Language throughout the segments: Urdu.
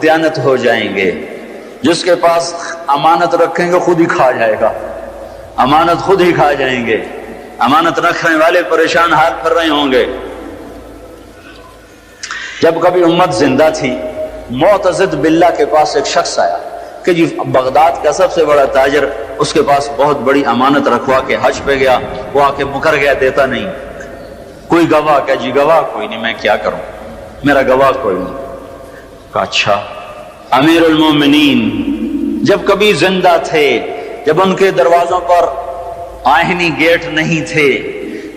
بددیانت ہو جائیں گے. جس کے پاس امانت رکھیں گے خود ہی کھا جائے گا, امانت خود ہی کھا جائیں گے. امانت رکھنے والے پریشان حال پھر رہے ہوں گے. جب کبھی امت زندہ تھی, معتضد باللہ کے پاس ایک شخص آیا کہ جی بغداد کا سب سے بڑا تاجر, اس کے پاس بہت بڑی امانت رکھوا کے حج پہ گیا, وہ آ کے مکر گیا, دیتا نہیں. کوئی گواہ؟ کہ جی گواہ کوئی نہیں, میں کیا کروں, میرا گواہ کوئی نہیں. کہا اچھا امیر المومنین جب کبھی زندہ تھے, جب ان کے دروازوں پر آہنی گیٹ نہیں تھے,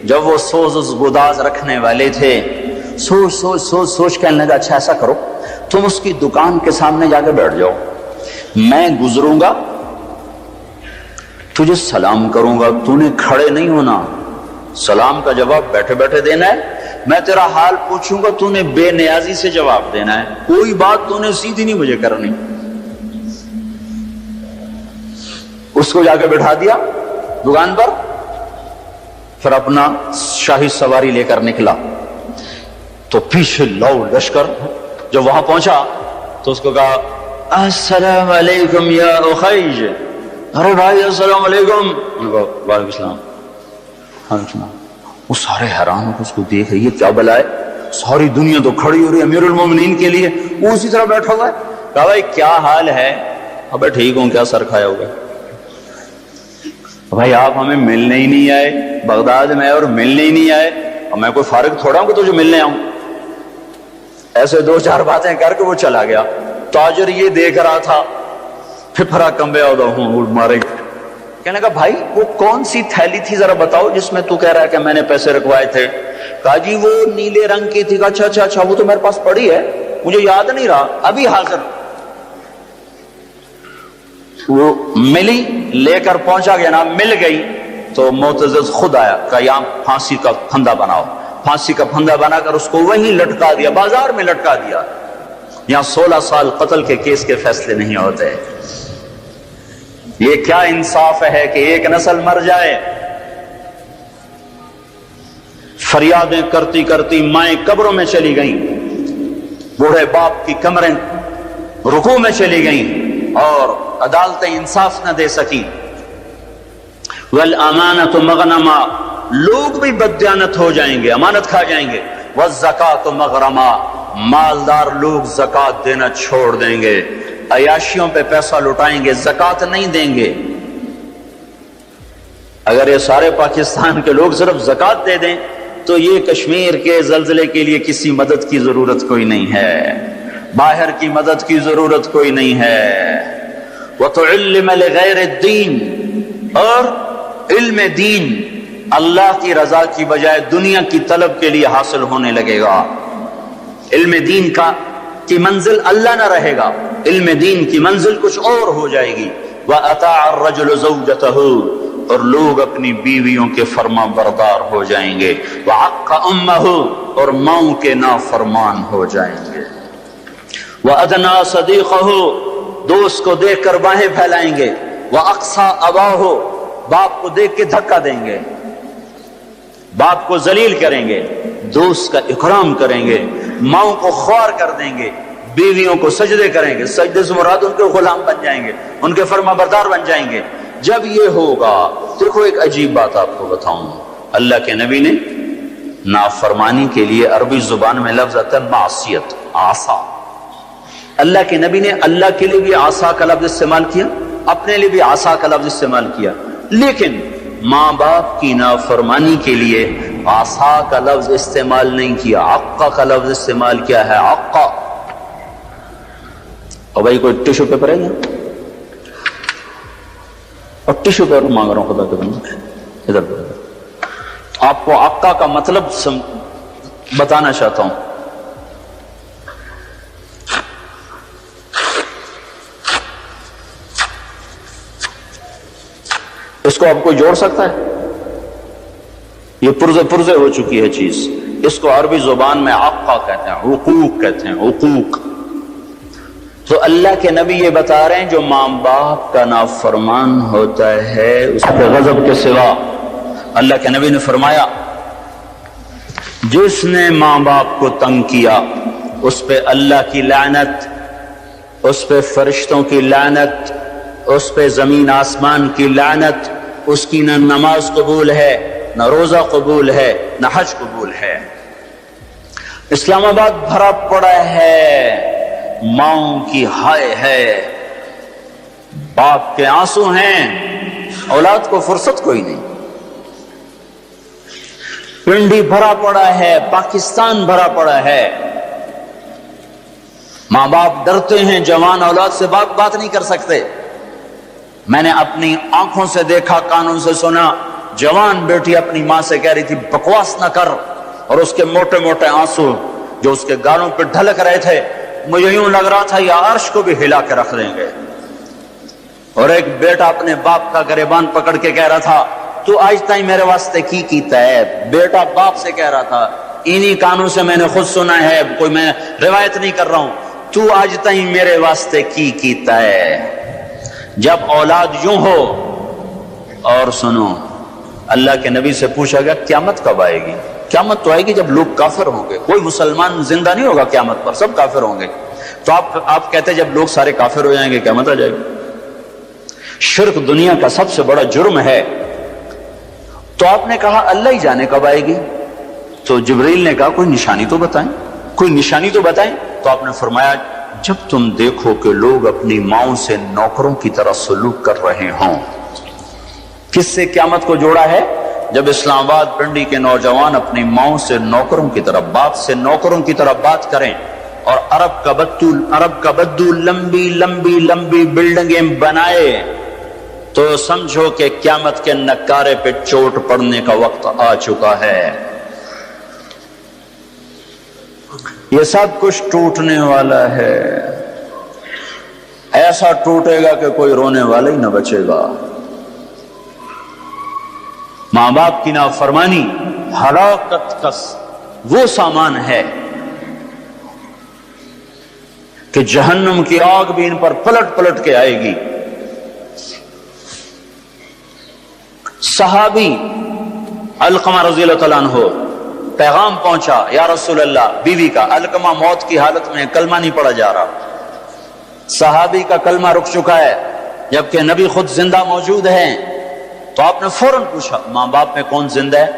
جب وہ سوز گداز رکھنے والے تھے, سوچ سوچ سوچ سوچ کہنے لگا اچھا ایسا کرو تم اس کی دکان کے سامنے جا کے بیٹھ جاؤ, میں گزروں گا تجھے سلام کروں گا, تو نے کھڑے نہیں ہونا, سلام کا جواب بیٹھے بیٹھے دینا ہے. میں تیرا حال پوچھوں گا تو نے بے نیازی سے جواب دینا ہے, کوئی بات تو نے سیدھی نہیں مجھے کرنی. اس کو جا کے بٹھا دیا دکان پر, پھر اپنا شاہی سواری لے کر نکلا. تو پیچھے لو لشکر جب وہاں پہنچا تو اس کو کہا السلام علیکم یا اخیج. ارے بھائی السلام علیکم. وعلیکم السلام. وہ سارے حیران ہو اس کو دیکھ رہی ہے, کیا بلا ہے, ساری دنیا تو کھڑی ہو رہی ہے امیر المومنین کے لیے, وہ اسی طرح بیٹھا ہوا ہے. کہا بھائی کیا حال ہے؟ ابے ٹھیک ہوں, کیا سر کھایا ہوگا؟ بھائی آپ ہمیں ملنے ہی نہیں آئے, بغداد میں اور ملنے ہی نہیں آئے, اور میں کوئی فارغ تھوڑا ہوں کہ تجھے ملنے آؤں. ایسے دو چار باتیں کر کے وہ چلا گیا. تاجر یہ دیکھ رہا تھا, پھپھرا کمبے ہوں مارے. کہنے لگا بھائی وہ کون سی تھیلی تھی ذرا بتاؤ جس میں تو کہہ رہا ہے کہ میں نے پیسے رکھوائے تھے؟ کہا جی وہ نیلے رنگ کی تھی. اچھا اچھا اچھا, وہ تو میرے پاس پڑی ہے, مجھے یاد نہیں رہا, ابھی حاضر. وہ ملی, لے کر پہنچا گیا نا, مل گئی تو معتضد خود آیا, کہا یہاں پھانسی کا پھندا بناؤ. پھانسی کا پھندا بنا کر اس کو وہیں لٹکا دیا, بازار میں لٹکا دیا. یہاں 16 سال قتل کے کیس کے فیصلے نہیں ہوتے. یہ کیا انصاف ہے کہ ایک نسل مر جائے؟ فریادیں کرتی کرتی مائیں قبروں میں چلی گئیں, بوڑھے باپ کی کمریں رکوع میں چلی گئیں, اور عدالتیں انصاف نہ دے سکی. والامانۃ مغنما, لوگ بھی بددیانت ہو جائیں گے, امانت کھا جائیں گے. والزکاۃ مغرما, مالدار لوگ زکوٰۃ دینا چھوڑ دیں گے, عیاشیوں پہ پیسہ لٹائیں گے, زکوٰۃ نہیں دیں گے. اگر یہ سارے پاکستان کے لوگ صرف زکوٰۃ دے دیں تو یہ کشمیر کے زلزلے کے لیے کسی مدد کی ضرورت کوئی نہیں ہے, باہر کی مدد کی ضرورت کوئی نہیں ہے. وَتُعِلِّمَ لِغَيْرِ الدِّينِ, اور علم دین اللہ کی رضا کی بجائے دنیا کی طلب کے لیے حاصل ہونے لگے گا. علم دین کی منزل اللہ نہ رہے گا, علم دین کی منزل کچھ اور ہو جائے گی. وَأَطَاعَ الرَّجُلُ زَوْجَتَهُ, اور لوگ اپنی بیویوں کے فرما بردار ہو جائیں گے. وَعَقَّ أُمَّهُ, اور ماؤں کے نافرمان ہو جائیں گے. وَأَدْنَىٰ صَدِيقَهُ, دوست کو دیکھ کر باہیں پھیلائیں گے. وَأَقْصَىٰ أَبَاهُ, باپ کو دیکھ کے دھکا دیں گے, باپ کو ذلیل کریں گے. دوست کا اکرام کریں گے, ماؤں کو خوار کر دیں گے, بیویوں کو سجدے کریں گے. سجدے سے مراد ان کے غلام بن جائیں گے, ان کے فرما بردار بن جائیں گے. جب یہ ہوگا, دیکھو ایک عجیب بات آپ کو بتاؤں, اللہ کے نبی نے نافرمانی کے لیے عربی زبان میں لفظ آتا ہے معصیت, عصا. اللہ کے نبی نے اللہ کے لیے بھی عصا کا لفظ استعمال کیا, اپنے لیے بھی عصا کا لفظ استعمال کیا, لیکن ماں باپ کی نافرمانی کے لیے عصا کا لفظ استعمال نہیں کیا, عقا کا لفظ استعمال کیا ہے, عقا. اور بھائی کوئی ٹیشو پیپر ہے کیا؟ اور ٹیشو پیپر مانگ رہا ہوں خدا کے بندے, ادھر آپ کو عقا کا مطلب بتانا چاہتا ہوں. اس کو آپ کو جوڑ سکتا ہے؟ یہ پرزے ہو چکی ہے چیز. اس کو عربی زبان میں عقا کہتے ہیں, حقوق کہتے ہیں, حقوق. تو اللہ کے نبی یہ بتا رہے ہیں جو ماں باپ کا نافرمان ہوتا ہے اس کے غضب کے سوا, اللہ کے نبی نے فرمایا جس نے ماں باپ کو تنگ کیا اس پہ اللہ کی لعنت, اس پہ فرشتوں کی لعنت، اس پہ زمین آسمان کی لعنت، اس کی نہ نماز قبول ہے، نہ روزہ قبول ہے، نہ حج قبول ہے۔ اسلام آباد بھرا پڑا ہے ماؤں کی ہائے ہے، باپ کے آنسو ہیں، اولاد کو فرصت کوئی نہیں۔ پنڈی بھرا پڑا ہے، پاکستان بھرا پڑا ہے، ماں باپ ڈرتے ہیں، جوان اولاد سے بات نہیں کر سکتے۔ میں نے اپنی آنکھوں سے دیکھا، کانوں سے سنا، جوان بیٹی اپنی ماں سے کہہ رہی تھی بکواس نہ کر، اور اس کے موٹے موٹے آنسو جو اس کے گالوں پہ ڈھلک رہے تھے، مجھے یوں لگ رہا تھا یہ عرش کو بھی ہلا کے رکھ دیں گے۔ اور ایک بیٹا اپنے باپ کا گریبان پکڑ کے کہہ رہا تھا تو آج تائیں میرے واسطے کی کیتا ہے۔ بیٹا باپ سے کہہ رہا تھا، انہی کانوں سے میں نے خود سنا ہے، کوئی میں روایت نہیں کر رہا ہوں، تو آج تائیں میرے واسطے کی کیتا ہے۔ جب اولاد یوں ہو، اور سنو، اللہ کے نبی سے پوچھا گیا قیامت کب آئے گی؟ قیامت تو آئے گی جب لوگ کافر ہوں گے، کوئی مسلمان زندہ نہیں ہوگا قیامت پر، سب کافر ہوں گے۔ تو آپ کہتے جب لوگ سارے کافر ہو جائیں گے قیامت آ جائے گی۔ شرک دنیا کا سب سے بڑا جرم ہے۔ تو آپ نے کہا اللہ ہی جانے کب آئے گی؟ تو جبریل نے کہا کوئی نشانی تو بتائیں، کوئی نشانی تو بتائیں۔ تو آپ نے فرمایا جب تم دیکھو کہ لوگ اپنی ماؤں سے نوکروں کی طرح سلوک کر رہے ہوں۔ کس سے قیامت کو جوڑا ہے؟ جب اسلام آباد پنڈی کے نوجوان اپنی ماؤں سے نوکروں کی طرح، باپ سے نوکروں کی طرح بات کریں، اور عرب کا بدو لمبی لمبی لمبی بلڈنگیں بنائے، تو سمجھو کہ قیامت کے نکارے پہ چوٹ پڑنے کا وقت آ چکا ہے۔ یہ سب کچھ ٹوٹنے والا ہے، ایسا ٹوٹے گا کہ کوئی رونے والا ہی نہ بچے گا۔ ماں باپ کی نافرمانی ہلاکت کا وہ سامان ہے کہ جہنم کی آگ بھی ان پر پلٹ پلٹ کے آئے گی۔ صحابی علقمہ رضی اللہ تعالیٰ عنہ، پیغام پہنچا یا رسول اللہ، بیوی کا، علقمہ موت کی حالت میں کلمہ نہیں پڑھا جا رہا، صحابی کا کلمہ رک چکا ہے جبکہ نبی خود زندہ موجود ہیں۔ تو آپ نے فوراً پوچھا ماں باپ میں کون زندہ ہے؟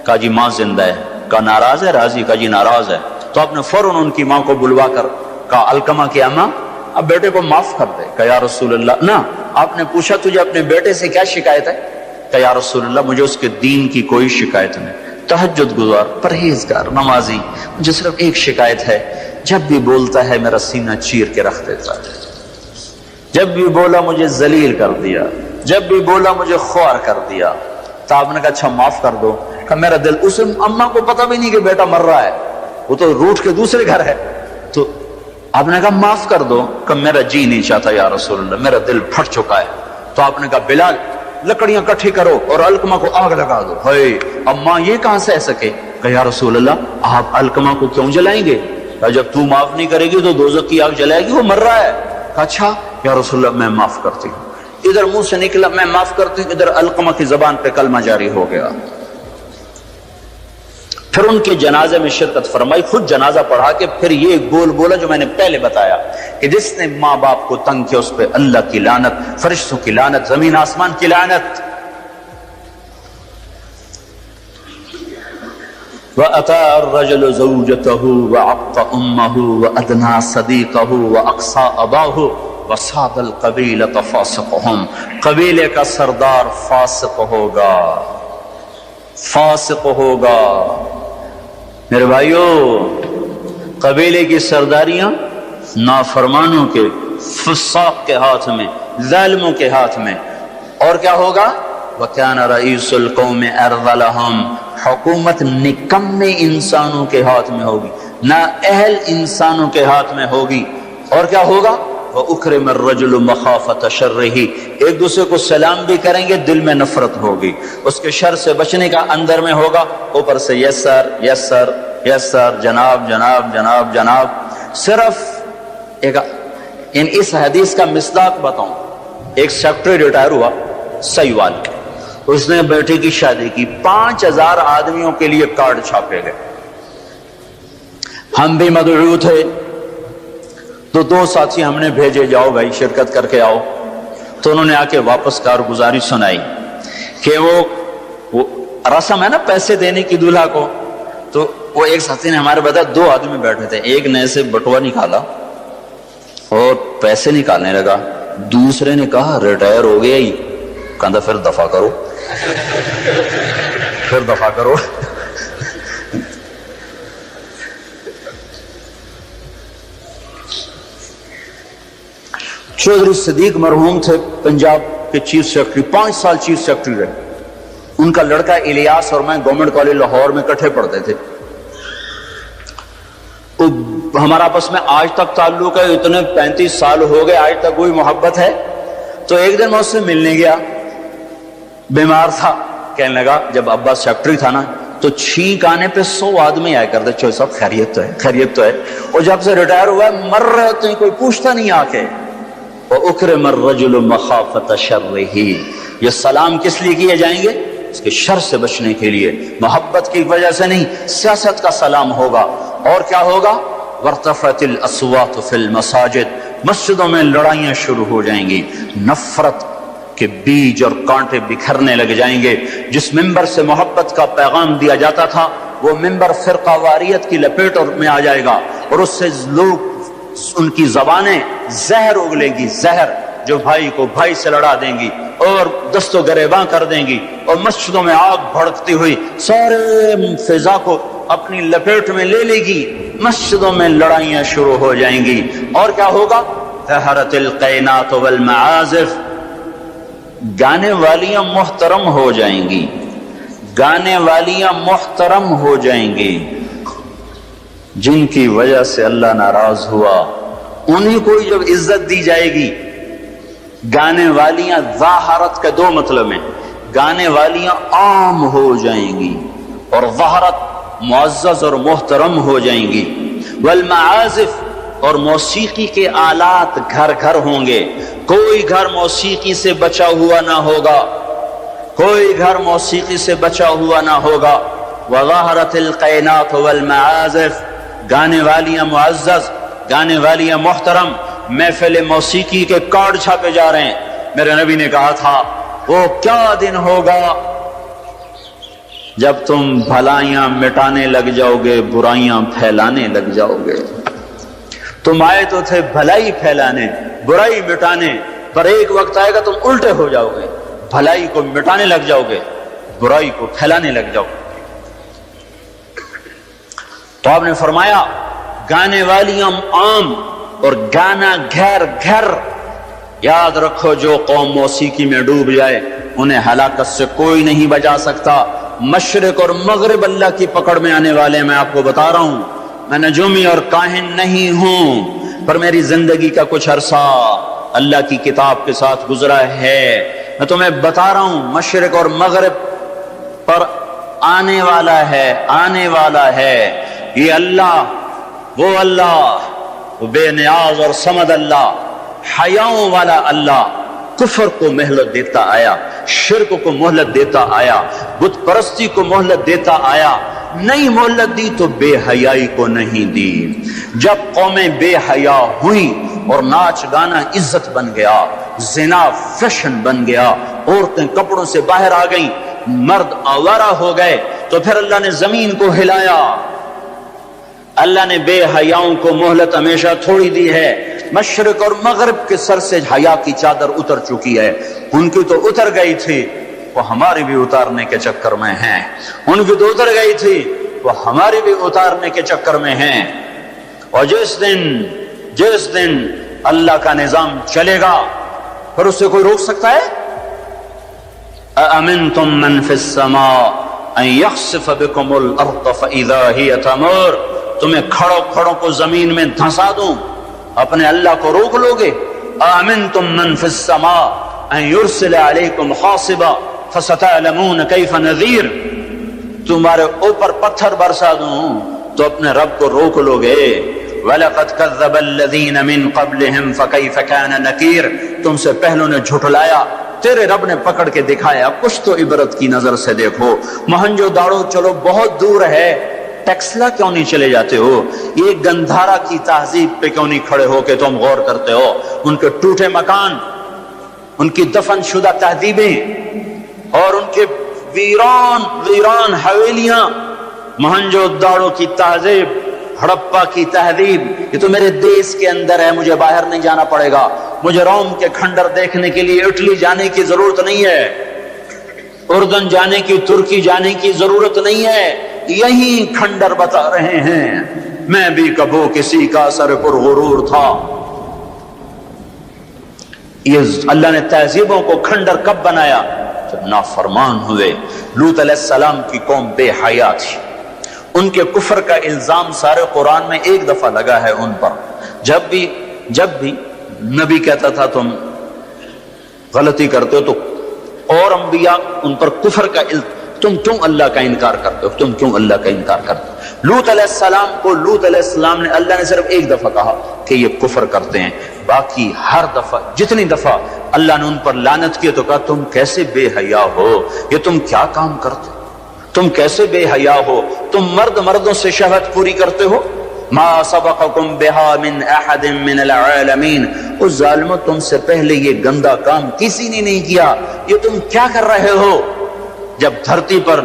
کہا جی ماں زندہ ہے۔ کہا ناراض ہے؟ راضی؟ کہا جی ناراض ہے۔ تو آپ نے فوراً ان کی ماں کو بلوا کر کہا علقمہ کی اماں اب بیٹے کو معاف کر دے۔ کہا یا رسول اللہ نہ۔ آپ نے پوچھا تجھے اپنے بیٹے سے کیا شکایت ہے؟ کہ یا رسول اللہ مجھے اس کے دین کی کوئی شکایت نہیں، تہجد گزار، پرہیزگار، نمازی، مجھے صرف ایک شکایت ہے، جب بھی بولتا ہے میرا سینہ چیر کے رکھ دیتا ہے، جب بھی بولا مجھے ذلیل کر دیا، جب بھی بولا مجھے خوار کر دیا۔ تو آپ نے کہا اچھا معاف کر دو۔ کہ میرا دل، اسے اماں کو پتہ بھی نہیں کہ بیٹا مر رہا ہے، وہ تو روٹ کے دوسرے گھر ہے۔ تو آپ نے کہا معاف کر دو۔ کہ میرا جی نہیں چاہتا یا رسول اللہ، میرا دل پھٹ چکا ہے۔ تو آپ نے کہا بلال لکڑیاں کٹھی کرو اور علقمہ کو آگ لگا دو۔ ہائے اب ماں یہ کہاں سے سکے؟ کہ یا رسول اللہ آپ علقمہ کو کیوں جلائیں گے؟ کہ جب تو معاف نہیں کرے گی تو دوزخ کی آگ جلائے گی، وہ مر رہا ہے۔ کہ اچھا یا رسول اللہ میں معاف کرتی ہوں۔ ادھر منہ سے نکلا میں معاف کرتی ہوں، ادھر علقمہ کی زبان پہ کلمہ جاری ہو گیا۔ پھر ان کے جنازے میں شرکت فرمائی، خود جنازہ پڑھا کے پھر یہ بول بولا جو میں نے پہلے بتایا کہ جس نے ماں باپ کو تنگ کیا اس پہ اللہ کی لعنت، فرشتوں کی لعنت، زمین آسمان کی لعنت۔ وَأَتَى الرَّجُلُ زَوْجَتَهُ وَعَقَّ أُمَّهُ وَأَدْنَى صَدِيقَهُ وَأَقْصَى أَبَاهُ وَصَادَ الْقَبِيلَةَ فَاسِقُهُمْ، قبیلے کا سردار فاسق ہوگا، فاسق ہوگا۔ میرے بھائیو، قبیلے کی سرداریاں نافرمانوں کے، فساق کے ہاتھ میں، ظالموں کے ہاتھ میں۔ اور کیا ہوگا؟ وَكَانَ رَئِيسُ الْقَوْمِ أَرْذَلَهُمْ، حکومت نکمے انسانوں کے ہاتھ میں ہوگی، نااہل انسانوں کے ہاتھ میں ہوگی۔ اور کیا ہوگا؟ وَأُكْرِمَ الرَّجُلُ مَخَافَةَ شَرِّهِ، ایک دوسرے کو سلام بھی کریں گے، دل میں نفرت ہوگی، اس کے شر سے بچنے کا اندر میں ہوگا، اوپر سے یس سر یس سر یس سر، جناب جناب جناب جناب۔ صرف اس حدیث کا مصداق بتاؤں، ایک سیکٹری ریٹائر ہوا سیوال کے، اس نے بیٹے کی شادی کی، 5000 آدمیوں کے لیے کارڈ چھاپے گئے، ہم بھی مدعو تھے، تو دو ساتھی ہم نے بھیجے، جاؤ بھائی شرکت کر کے آؤ۔ تو انہوں نے آ کے واپس کارگزاری سنائی کہ وہ رسم ہے نا پیسے دینے کی دولہا کو، تو وہ ایک ساتھی نے ہمارے بتا، دو آدمی بیٹھے تھے، ایک نے سے بٹوا نکالا اور پیسے نکالنے لگا، دوسرے نے کہا ریٹائر ہو گیا ہی، کہا پھر دفع کرو پھر دفع کرو۔ چودھری صدیق مرحوم تھے پنجاب کے چیف سیکرٹری، 5 سال چیف سیکرٹری رہے۔ ان کا لڑکا الیاس اور میں گورنمنٹ کالج لاہور میں اکٹھے پڑھتے تھے، ہمارا آپس میں آج تک تعلق ہے، اتنے 35 سال ہو گئے آج تک وہی محبت ہے۔ تو ایک دن میں اس سے ملنے گیا، بیمار تھا، کہنے لگا جب ابا سیکرٹری تھا نا تو چھینک آنے پہ 100 آدمی آئے کرتے، چوہے صاحب خیریت تو ہے، خیریت تو ہے، اور جب سے ریٹائر ہوا ہے مر رہے ہوتے ہیں کوئی پوچھتا نہیں آ کے۔ وَأُكْرِمَ الرَّجُلُ مَخَافَةَ شَرِّهِ، یہ سلام کس لیے کیے جائیں گے؟ اس کے شر سے بچنے کے لیے، محبت کی وجہ سے نہیں، سیاست کا سلام ہوگا۔ اور کیا ہوگا؟ وَارْتَفَعَتِ الْأَصْوَاتُ فِي الْمَسَاجِدِ، مسجدوں میں لڑائیاں شروع ہو جائیں گی، نفرت کے بیج اور کانٹے بکھرنے لگ جائیں گے۔ جس ممبر سے محبت کا پیغام دیا جاتا تھا وہ ممبر فرقہ واریت کی لپیٹ میں آ جائے گا، اور اس سے لوگ ان کی زبانیں زہر اگلیں گی، زہر جو بھائی کو بھائی سے لڑا دیں گی اور دست و گریباں کر دیں گی، اور مسجدوں میں آگ بھڑکتی ہوئی سارے فضا کو اپنی لپیٹ میں لے لے گی، مسجدوں میں لڑائیاں شروع ہو جائیں گی۔ اور کیا ہوگا؟ ظہرت القینات والمعازف، گانے والیاں محترم ہو جائیں گی، گانے والیاں محترم ہو جائیں گی، جن کی وجہ سے اللہ ناراض ہوا انہیں کو جب عزت دی جائے گی۔ گانے والیاں ظاہرت کے 2 مطلب ہیں، گانے والیاں عام ہو جائیں گی اور ظاہرت معزز اور محترم ہو جائیں گی۔ والمعازف، اور موسیقی کے آلات گھر گھر ہوں گے، کوئی گھر موسیقی سے بچا ہوا نہ ہوگا، کوئی گھر موسیقی سے بچا ہوا نہ ہوگا۔ وظہرت القینات والمعازف، گانے والیاں معزز، گانے والیاں محترم۔ محفل موسیقی کے کارڈ چھاپے جا رہے ہیں۔ میرے نبی نے کہا تھا وہ کیا دن ہوگا جب تم بھلائیاں مٹانے لگ جاؤ گے، برائیاں پھیلانے لگ جاؤ گے۔ تم آئے تو تھے بھلائی پھیلانے، برائی مٹانے، پر ایک وقت آئے گا تم الٹے ہو جاؤ گے، بھلائی کو مٹانے لگ جاؤ گے، برائی کو پھیلانے لگ جاؤ گے۔ تو آپ نے فرمایا گانے والیاں عام اور گانا گھر گھر۔ یاد رکھو جو قوم موسیقی میں ڈوب جائے انہیں ہلاکت سے کوئی نہیں بچا سکتا۔ مشرق اور مغرب اللہ کی پکڑ میں آنے والے، میں آپ کو بتا رہا ہوں، میں نجومی اور کاہن نہیں ہوں، پر میری زندگی کا کچھ عرصہ اللہ کی کتاب کے ساتھ گزرا ہے۔ میں تمہیں بتا رہا ہوں مشرق اور مغرب پر آنے والا ہے، آنے والا ہے یہ اللہ، وہ اللہ، وہ بے نیاز اور صمد اللہ، حیاؤں والا اللہ، کفر کو مہلت دیتا آیا، شرک کو مہلت دیتا آیا، بت پرستی کو مہلت دیتا آیا۔ نہیں مہلت دی تو بے حیائی کو نہیں دی۔ جب قومیں بے حیا ہوئیں اور ناچ گانا عزت بن گیا، زنا فیشن بن گیا، عورتیں کپڑوں سے باہر آ گئیں، مرد آوارہ ہو گئے، تو پھر اللہ نے زمین کو ہلایا۔ اللہ نے بے حیاؤں کو مہلت ہمیشہ تھوڑی دی ہے۔ مشرق اور مغرب کے سر سے حیا کی چادر اتر چکی ہے، ان کی تو اتر گئی تھی، وہ ہماری بھی اتارنے کے چکر میں ہیں، ان کی تو اتر گئی تھی، وہ ہماری بھی اتارنے کے چکر میں ہیں۔ اور جس دن اللہ کا نظام چلے گا پھر اسے کوئی روک سکتا ہے؟ أَأَمِنْتُمْ مَنْ فِي السَّمَاءِ أَنْ يَخْسِفَ بِكُمُ الْأَرْضَ فَإِذَا هِيَ تَمُورُ، تمہیں کھڑوں کو زمین میں دھنسا دوں، اپنے اللہ کو روک لو گے؟ أَأَمِنْتُمْ مَنْ فِي السَّمَاءِ أَنْ يُرْسِلَ عَلَيْكُمْ حَاصِبًا فَسَتَعْلَمُونَ كَيْفَ نَذِيرٌ، تمہارے اوپر پتھر برسا دوں تو اپنے رب کو روک لو گے؟ وَلَقَدْ كَذَّبَ الَّذِينَ مِن قَبْلِهِمْ فَكَيْفَ كَانَ نَكِيرٌ، تم سے پہلوں نے جھٹلایا، تیرے رب نے پکڑ کے دکھایا، کچھ تو عبرت کی نظر سے دیکھو۔ مہنجو داڑو چلو بہت دور ہے، ٹیکسلا کیوں نہیں چلے جاتے ہو؟ یہ گندھارا کی تہذیب پہ کیوں نہیں کھڑے ہو کہ تم غور کرتے ہو؟ ان کے ٹوٹے مکان، ان کی دفن شدہ تہذیبیں اور ان کے ویران حویلیاں، مہنجو داڑو کی تہذیب، ہڑپا کی تہذیب، یہ تو میرے دیش کے اندر ہے، مجھے باہر نہیں جانا پڑے گا، مجھے روم کے کھنڈر دیکھنے کے لیے اٹلی جانے کی ضرورت نہیں ہے، اردن جانے کی، ترکی جانے کی ضرورت نہیں ہے، یہی کھنڈر بتا رہے ہیں میں بھی کبھی کسی کا سر پر غرور تھا۔ یہ اللہ نے تہذیبوں کو کھنڈر کب بنایا؟ جب نافرمان ہوئے۔ لوط علیہ السلام کی قوم بے حیا تھی، ان کے کفر کا الزام سارے قرآن میں ایک دفعہ لگا ہے ان پر۔ جب بھی نبی کہتا تھا تم غلطی کرتے ہو تو اور انبیاء ان پر کفر کا تم کیوں اللہ کا انکار کرتے ہو، تم کیوں اللہ کا انکار کرتے ہو؟ لوط علیہ السلام کو لوط علیہ السلام نے اللہ نے صرف ایک دفعہ کہا کہ یہ کفر کرتے ہیں، باقی ہر دفعہ جتنی دفعہ اللہ نے ان پر لعنت کی تو کہا تم کیسے بے حیا ہو، یہ تم کیا کام کرتے ہو، تم کیسے بے حیا ہو، تم مردوں سے شہوت پوری کرتے ہو۔ ما سبقکم بہا من احد من العالمین، اس ظالموں تم سے پہلے یہ گندا کام کسی نے نہیں کیا، یہ تم کیا کر رہے ہو؟ جب دھرتی پر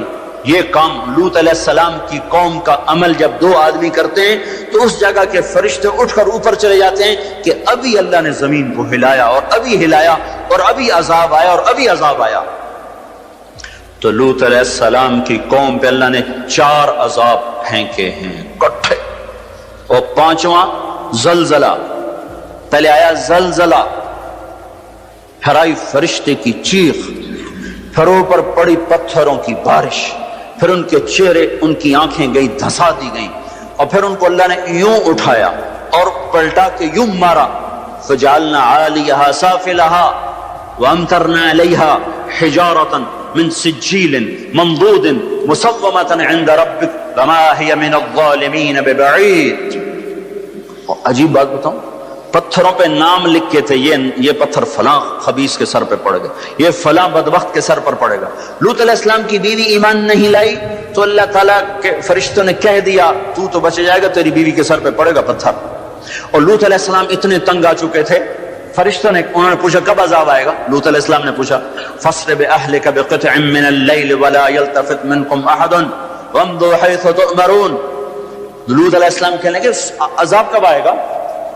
یہ کام لوط علیہ السلام کی قوم کا عمل جب دو آدمی کرتے ہیں تو اس جگہ کے فرشتے اٹھ کر اوپر چلے جاتے ہیں کہ ابھی اللہ نے زمین کو ہلایا اور ابھی ہلایا اور ابھی عذاب آیا اور ابھی عذاب آیا۔ تو لوط علیہ السلام کی قوم پہ اللہ نے 4 عذاب پھینکے ہیں کٹھے، اور 5واں زلزلہ۔ پہلے آیا زلزلہ، پھر آئی فرشتے کی چیخ، پھر اوپر پڑی پتھروں کی بارش، پھر ان کے چہرے ان کی آنکھیں گئی دھسا دی گئیں، اور پھر ان کو اللہ نے یوں اٹھایا اور پلٹا کے یوں مارا۔ فجعلنا عالیہا سافلہا وامطرنا علیہا حجارۃ من سجیل منضود مسومۃ عند ربک وما ہی من الظالمین ببعید۔ عجیب بات بتاؤں، پتھروں پہ نام لکھ کے تھے، یہ پتھر فلاں خبیث کے سر پہ پڑے گا، یہ فلاں بدبخت کے سر پر پڑے گا۔ لوط علیہ السلام کی بیوی ایمان نہیں لائی تو اللہ تعالیٰ کے فرشتوں نے کہہ دیا تو بچ جائے گا، تیری بیوی کے سر پہ پڑے گا پتھر۔ اور لوط علیہ السلام اتنے تنگ آ چکے تھے، فرشتوں نے انہوں نے پوچھا کب عذاب آئے گا؟ لوط علیہ السلام نے پوچھا فَاسْرِ بِأَهْلِكَ بِقِطْعٍ مِّنَ اللَّيْلِ وَلَا يَلْتَفِتْ مِنْكُمْ أَحَدٌ وَامْضُوا حَيْثُ تُؤْمَرُونَ۔ لوط علیہ السلام کہنے لگے عذاب کب آئے گا؟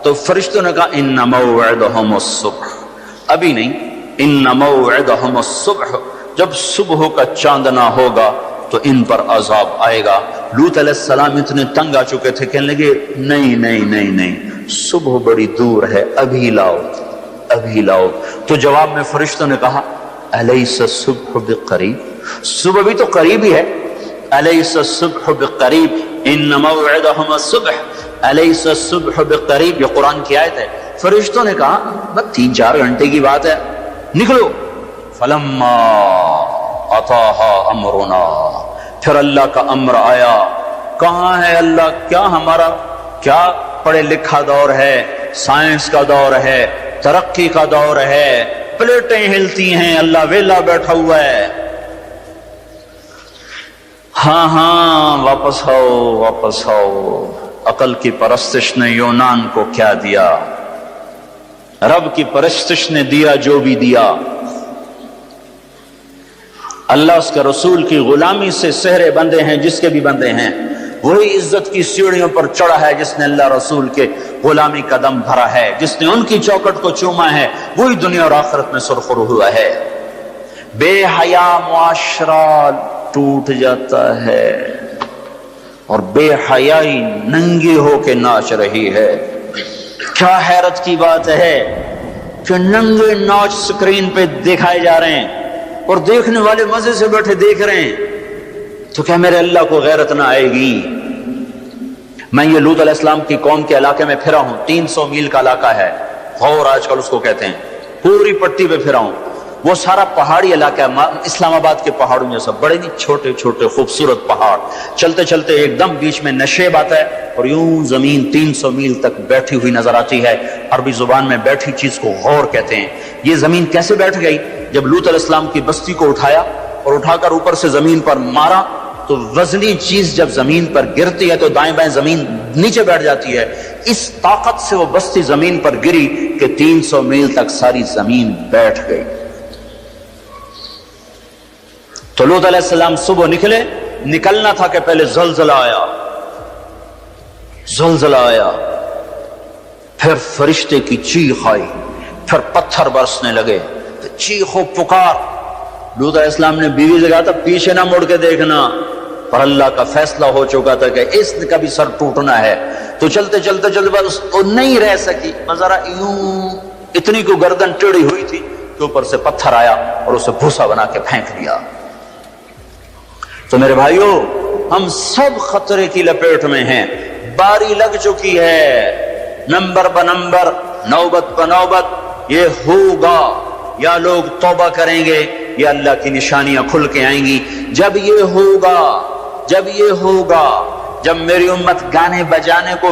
تو فرشتوں نے کہا ان موعدہم الصبح، ابھی نہیں، ان موعدہم الصبح، جب صبح کا چاندنا ہوگا تو ان پر عذاب آئے گا۔ لوط علیہ السلام اتنے تنگ آ چکے تھے، کہنے لگے نہیں، صبح بڑی دور ہے، ابھی لاؤ۔ تو جواب میں فرشتوں نے کہا الیس الصبح بقریب، صبح بھی تو قریب ہی ہے، الیس الصبح بقریب ان موعدہم الصبح الیس الصبح بقریب، یہ قرآن کی آیت ہے۔ فرشتوں نے کہا بس 3-4 گھنٹے کی بات ہے، نکلو۔ فلما اتاہا امرنا، پھر اللہ کا امر آیا۔ کہاں ہے اللہ؟ کیا ہمارا کیا پڑھے لکھا دور ہے، سائنس کا دور ہے، ترقی کا دور ہے، پلیٹیں ہلتی ہیں، اللہ ویلا بیٹھا ہوا ہے۔ ہاں واپس آؤ۔ عقل کی پرستش نے یونان کو کیا دیا؟ رب کی پرستش نے دیا جو بھی دیا۔ اللہ اس کے رسول کی غلامی سے سہرے بندے ہیں، جس کے بھی بندے ہیں، وہی عزت کی سیڑھیوں پر چڑھا ہے جس نے اللہ رسول کے غلامی کا دم بھرا ہے، جس نے ان کی چوکٹ کو چوما ہے، وہی دنیا اور آخرت میں سرخرو ہوا ہے۔ بے حیا معاشرہ ٹوٹ جاتا ہے اور بے حیائی ننگی ہو کے ناچ رہی ہے۔ کیا حیرت کی بات ہے کہ ننگے ناچ سکرین پہ دکھائے جا رہے ہیں اور دیکھنے والے مزے سے بیٹھے دیکھ رہے ہیں، تو کیا میرے اللہ کو غیرت نہ آئے گی؟ میں یہ لوط علیہ السلام کی قوم کے علاقے میں پھرا ہوں، 300 میل کا علاقہ ہے، غور آج کل اس کو کہتے ہیں، پوری پٹی پہ پھرا ہوں۔ وہ سارا پہاڑی علاقہ ہے، اسلام آباد کے پہاڑوں میں سب بڑے نہیں، چھوٹے چھوٹے خوبصورت پہاڑ، چلتے چلتے ایک دم بیچ میں نشیب آتا ہے اور یوں زمین 300 میل تک بیٹھی ہوئی نظر آتی ہے۔ عربی زبان میں بیٹھی چیز کو غور کہتے ہیں۔ یہ زمین کیسے بیٹھ گئی؟ جب لوط علیہ السلام کی بستی کو اٹھایا اور اٹھا کر اوپر سے زمین پر مارا تو وزنی چیز جب زمین پر گرتی ہے تو دائیں بائیں زمین نیچے بیٹھ جاتی ہے. اس طاقت سے وہ بستی زمین پر گری کہ 300 میل تک ساری زمین بیٹھ گئی. تو لوط علیہ السلام صبح نکلنا تھا کہ پہلے زلزلہ آیا, پھر فرشتے کی چیخ آئی, پھر پتھر برسنے لگے, چیخ و پکار. لوط علیہ السلام نے بیوی سے کہا تھا پیچھے نہ مڑ کے دیکھنا, پر اللہ کا فیصلہ ہو چکا تھا کہ اس کا بھی سر ٹوٹنا ہے. تو چلتے بس وہ نہیں رہ سکی, ذرا یوں اتنی کو گردن ٹیڑھی ہوئی تھی کہ اوپر سے پتھر آیا اور اسے بھوسا بنا کے پھینک دیا. تو میرے بھائیوں, ہم سب خطرے کی لپیٹ میں ہیں, باری لگ چکی ہے, نمبر بنمبر, نوبت بنوبت. یہ ہوگا, یا لوگ توبہ کریں گے یا اللہ کی نشانیاں کھل کے آئیں گی. جب یہ ہوگا, جب میری امت گانے بجانے کو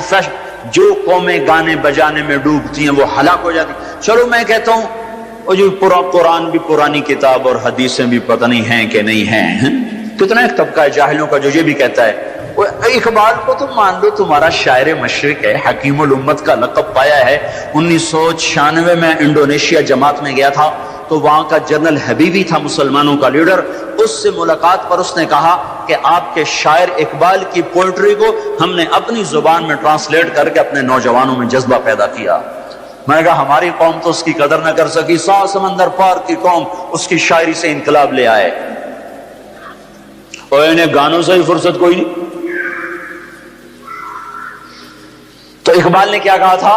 جو قومیں گانے بجانے میں ڈوبتی ہیں وہ ہلاک ہو جاتی. چلو میں کہتا ہوں وہ جو پورا قرآن بھی پرانی کتاب اور حدیثیں بھی پتہ نہیں ہیں کہ نہیں ہیں. کتنا ایک طبقہ ہے جاہلوں کا جو یہ بھی کہتا ہے. اقبال کو تم مان لو تمہارا شاعر مشرق ہے, حکیم الامت کا لقب پایا ہے. 1996 میں انڈونیشیا جماعت میں گیا تھا تو وہاں کا جنرل حبیبی تھا مسلمانوں کا لیڈر. اس سے ملاقات پر اس نے کہا کہ آپ کے شاعر اقبال کی پوئٹری کو ہم نے اپنی زبان میں ٹرانسلیٹ کر کے اپنے نوجوانوں میں جذبہ پیدا کیا. میں نے کہا ہماری قوم تو اس کی قدر نہ کر سکی, 100 سمندر پار کی قوم اس کی شاعری سے انقلاب لے آئے, اور انہیں گانوں سے ہی فرصت کوئی نہیں. تو اقبال نے کیا کہا تھا,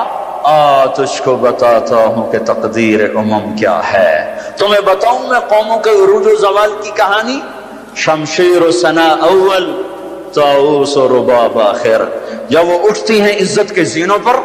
تجھ کو بتاتا ہوں کہ تقدیر امم کیا ہے, تمہیں بتاؤں میں قوموں کے عروج و زوال کی کہانی. شمشیر و ثنا اول, طاؤس و رباب آخر. جب وہ اٹھتی ہیں عزت کے زینوں پر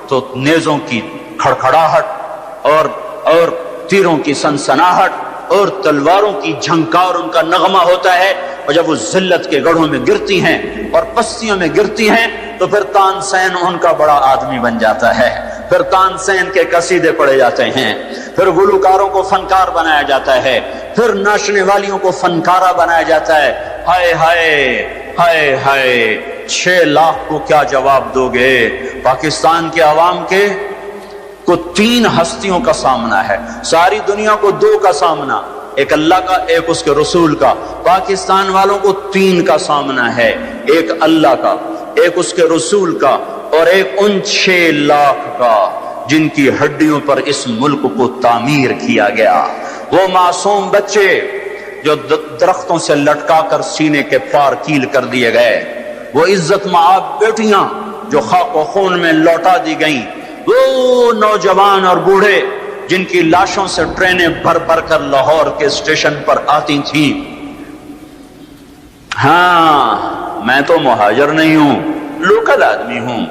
تو نیزوں کی کھڑکھڑاہٹ اور تیروں کی سنسناہٹ اور تلواروں کی جھنکار ان کا نغمہ ہوتا ہے. اور جب وہ ذلت کے گڑھوں میں گرتی ہیں اور پستیوں میں گرتی ہیں تو پھر تان سین ان کا بڑا آدمی بن جاتا ہے, پھر تان سین کے قصیدے پڑھے جاتے ہیں, پھر گلوکاروں کو فنکار بنایا جاتا ہے, پھر ناچنے والیوں کو فنکارہ بنایا جاتا ہے. ہائے ہائے ہائے ہائے, 6 لاکھ کو کیا جواب دو گے؟ پاکستان کے عوام کے کو 3 ہستیوں کا سامنا ہے, ساری دنیا کو 2 کا سامنا, ایک اللہ کا ایک اس کے رسول کا. پاکستان والوں کو 3 کا سامنا ہے, ایک اللہ کا, ایک اس کے رسول کا, اور ایک ان 6 لاکھ کا جن کی ہڈیوں پر اس ملک کو تعمیر کیا گیا. وہ معصوم بچے جو درختوں سے لٹکا کر سینے کے پار کیل کر دیے گئے, وہ عزت مآب بیٹیاں جو خاک و خون میں لوٹا دی گئیں, وہ نوجوان اور بوڑھے جن کی لاشوں سے ٹرینیں بھر بھر کر لاہور کے اسٹیشن پر آتی تھیں. ہاں میں تو مہاجر نہیں ہوں, لوکل آدمی ہوں,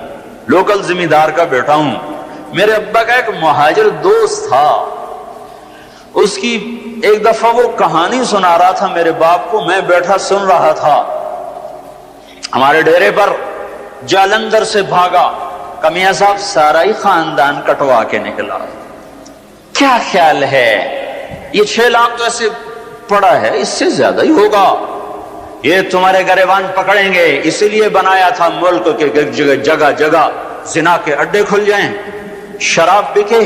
لوکل ذمہ دار کا بیٹا ہوں. میرے ابا کا ایک مہاجر دوست تھا, اس کی ایک دفعہ وہ کہانی سنا رہا تھا میرے باپ کو, میں بیٹھا سن رہا تھا. ہمارے ڈیرے پر جالندھر سے بھاگا کہ میاں صاحب سارا ہی خاندان کٹوا کے نکلا. کیا خیال ہے, یہ 6 لاکھ تو ایسے پڑا ہے, اس سے زیادہ ہی ہوگا. یہ تمہارے گریبان پکڑیں گے, اسی لیے بنایا تھا ملک کے جگہ جگہ زنا کے اڈے کھل جائیں, شراب بکے,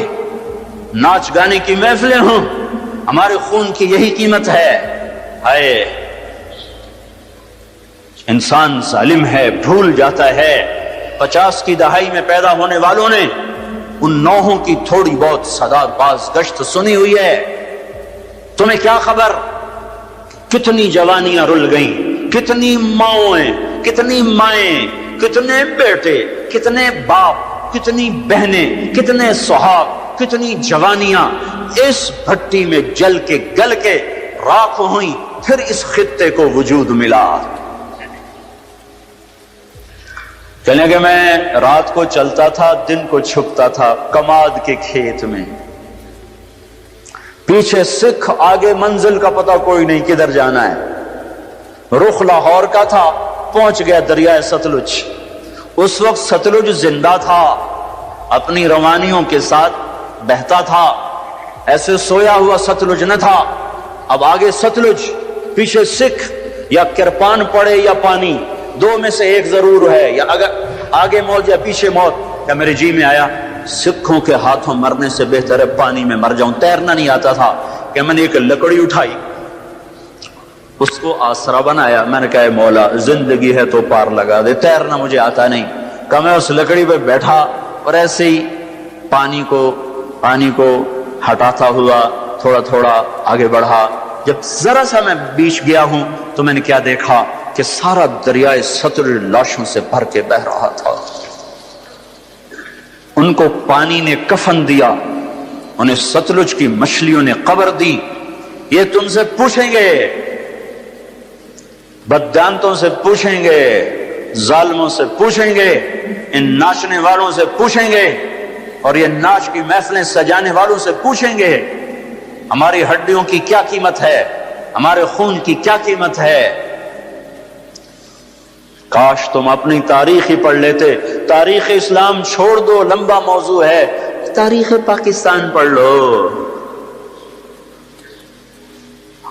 ناچ گانے کی محفلیں ہوں. ہمارے خون کی یہی قیمت ہے. ہائے, انسان ظالم ہے, بھول جاتا ہے. 50 کی دہائی میں پیدا ہونے والوں نے ان نوحوں کی تھوڑی بہت صدا باز گشت سنی ہوئی ہے. تمہیں کیا خبر کتنی جوانیاں رل گئیں, کتنی ماؤں, کتنی مائیں, کتنے بیٹے, کتنے باپ, کتنی بہنیں, کتنے سہاگ, کتنی جوانیاں اس بھٹی میں جل کے گل کے راکھ ہوئیں, پھر اس خطے کو وجود ملا. کہنے کہ میں رات کو چلتا تھا, دن کو چھپتا تھا کماد کے کھیت میں, پیچھے سکھ, آگے منزل کا پتہ کوئی نہیں کدھر جانا ہے. رخ لاہور کا تھا, پہنچ گیا دریائے ستلج. اس وقت ستلج زندہ تھا, اپنی روانیوں کے ساتھ بہتا تھا, ایسے سویا ہوا ستلج نہ تھا. اب آگے ستلج, پیچھے سکھ, یا کرپان پڑے یا پانی، دو میں سے ایک ضرور ہے، یا اگر آگے موت یا پیچھے موت۔ کیا میرے جی میں آیا سکھوں کے ہاتھوں مرنے سے بہتر ہے پانی میں مر جاؤں۔ تیرنا نہیں آتا تھا کہ میں نے ایک لکڑی اٹھائی، اس کو آسرا بنایا، میں نے کہا اے مولا زندگی ہے تو پار لگا دے، تیرنا مجھے آتا نہیں۔ کہ میں اس لکڑی پہ بیٹھا اور ایسے ہی پانی کو ہٹاتا ہوا تھوڑا تھوڑا آگے بڑھا۔ جب ذرا سا میں بیچ گیا ہوں تو میں نے کیا دیکھا کہ سارا دریائے ستلج لاشوں سے بھر کے بہ رہا تھا۔ ان کو پانی نے کفن دیا، انہیں ستلج کی مچھلیوں نے قبر دی۔ یہ تم سے پوچھیں گے، بددانتوں سے پوچھیں گے، ظالموں سے پوچھیں گے، ان ناچنے والوں سے پوچھیں گے، اور یہ ناچ کی محفلیں سجانے والوں سے پوچھیں گے ہماری ہڈیوں کی کیا قیمت ہے، ہمارے خون کی کیا قیمت ہے۔ کاش تم اپنی تاریخ ہی پڑھ لیتے۔ تاریخ اسلام چھوڑ دو، لمبا موضوع ہے، تاریخ پاکستان پڑھ لو،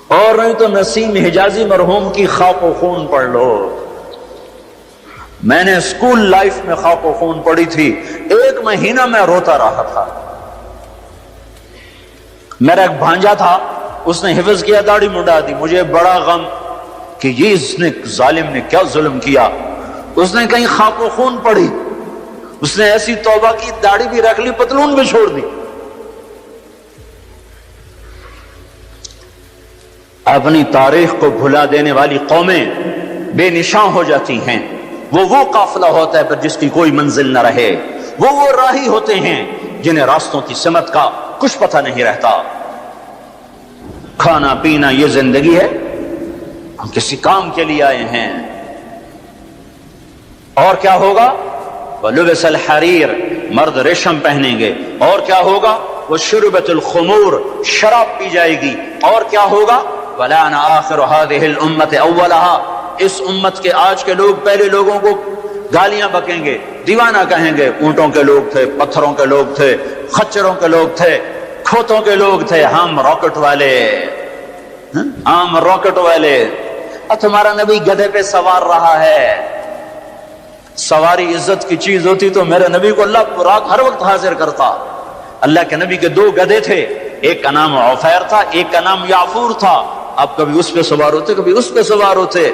اور نہیں تو نسیم حجازی مرحوم کی خاک و خون پڑھ لو۔ میں نے اسکول لائف میں خاک و خون پڑھی تھی، 1 مہینہ میں روتا رہا تھا۔ میرا ایک بھانجا تھا، اس نے حفظ کیا، داڑھی منڈا دی، مجھے بڑا غم کہ یہ اس نے ظالم نے کیا ظلم کیا۔ اس نے کہیں خاک و خون پڑھی، اس نے ایسی توبہ کی، داڑھی بھی رکھ لی، پتلون بھی چھوڑ دی۔ اپنی تاریخ کو بھلا دینے والی قومیں بے نشان ہو جاتی ہیں۔ وہ قافلہ ہوتا ہے پر جس کی کوئی منزل نہ رہے، وہ راہی ہوتے ہیں جنہیں راستوں کی سمت کا کچھ پتہ نہیں رہتا۔ کھانا پینا یہ زندگی ہے، ہم کسی کام کے لیے آئے ہیں۔ اور کیا ہوگا؟ وَلُبِسَ الْحَرِيرُ، مرد ریشم پہنیں گے۔ اور کیا ہوگا؟ وَشُرِبَتِ الْخُمُورُ، شراب پی جائے گی۔ اور کیا ہوگا؟ وَلَعَنَ آخِرُ هَذِهِ الْأُمَّةِ أَوَّلَهَا، اس امت کے آج کے لوگ پہلے لوگوں کو گالیاں بکیں گے، دیوانہ کہیں گے۔ اونٹوں کے لوگ تھے، پتھروں کے لوگ تھے، خچروں کے لوگ تھے، کھوتوں کے لوگ تھے، ہم راکٹ والے، ہم راکٹ والے۔ اور تمہارا نبی گدھے پہ سوار رہا ہے۔ سواری عزت کی چیز ہوتی تو میرے نبی کو اللہ رات ہر وقت حاضر کرتا۔ اللہ کے نبی کے 2 گدھے تھے، ایک کا نام عفیر تھا، ایک کا نام یعفور تھا۔ آپ کبھی اس پہ سوار ہوتے، کبھی اس پہ سوار ہوتے۔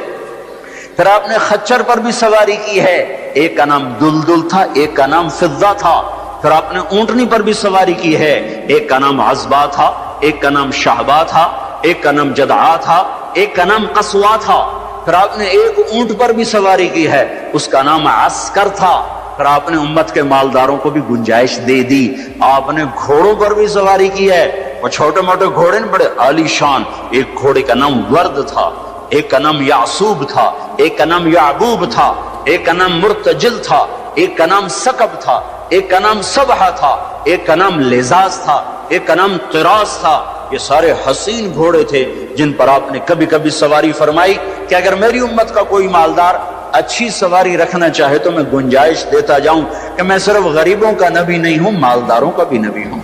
پھر آپ نے خچر پر بھی سواری کی ہے، ایک کا نام دلدل تھا، ایک کا نام فضہ تھا۔ پھر آپ نے اونٹنی پر بھی سواری کی ہے، ایک کا نام عزبا تھا، ایک کا نام شہبا تھا، ایک کا نام جدعا تھا، ایک کا نام قصوا تھا۔ پھر آپ نے ایک اونٹ پر بھی سواری کی ہے، اس کا نام عسکر تھا۔ پھر آپ نے امت کے مالداروں کو بھی گنجائش دے دی۔ آپ نے گھوڑوں پر بھی سواری کی ہے، وہ چھوٹے موٹے گھوڑے نے، بڑے عالی شان۔ ایک گھوڑے کا نام ورد تھا، ایک کا نام یعصوب تھا، ایک کا نام یعبوب تھا، ایک کا نام مرتجل تھا، ایک کا نام سکب تھا، ایک کا نام سبحہ تھا، ایک کا نام لزاز تھا، ایک کا نام قراس تھا۔ یہ سارے حسین گھوڑے تھے جن پر آپ نے کبھی کبھی سواری فرمائی کہ اگر میری امت کا کوئی مالدار اچھی سواری رکھنا چاہے تو میں گنجائش دیتا جاؤں کہ میں صرف غریبوں کا نبی نہیں ہوں، مالداروں کا بھی نبی ہوں۔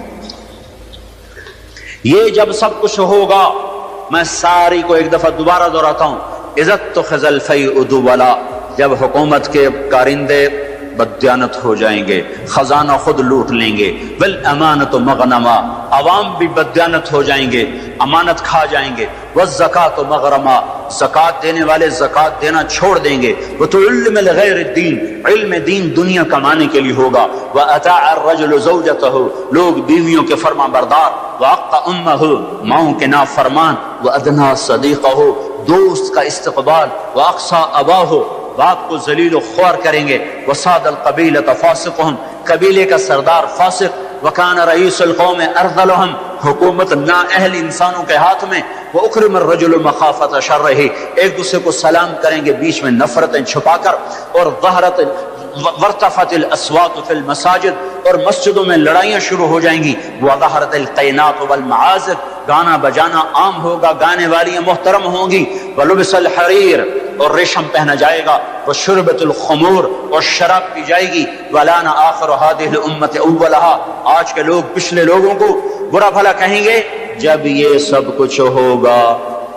یہ جب سب کچھ ہوگا، میں ساری کو ایک دفعہ دوبارہ دہراتا ہوں، عزت تو خزل فی ادولا، جب حکومت کے کارندے بددیانت ہو جائیں گے، خزانہ خود لوٹ لیں گے، والامانۃ مغنما، عوام بھی بددیانت ہو جائیں گے، امانت کھا جائیں گے، والزکاۃ مغرما، زکات دینے والے زکات دینا چھوڑ دیں گے، وتعلم لغیر الدین، علم دین دنیا کمانے کے لیے ہوگا، واطاع الرجل زوجته، لوگ بیویوں کے فرما بردار، واقع امہ، ماؤں کے نافرمان، وادنی صدیقہ، دوست کا استقبال، واقصى اباہ، باپ کو ذلیل و خوار کریں گے، وصاد القبیلۃ فاسقہم، قبیلے کا سردار فاسق، وکان رئیس القوم ارذلہم، حکومت نااہل انسانوں کے ہاتھ میں، واکرم الرجل مخافۃ شرہ، ایک دوسرے کو سلام کریں گے بیچ میں نفرتیں چھپا کر، اور وارتفعت الاصوات فی المساجد، اور مسجدوں میں لڑائیاں شروع ہو جائیں گی، وظہرت القینات والمعازف، گانا بجانا عام ہوگا، گانے والیاں محترم ہوں گی، ولبس الحریر، اور ریشم پہنا جائے گا، وشربت الخمور، اور شراب پی جائے گی، ولعن آخر هذه الامة اولها، آج کے لوگ پچھلے لوگوں کو برا بھلا کہیں گے۔ جب یہ سب کچھ ہوگا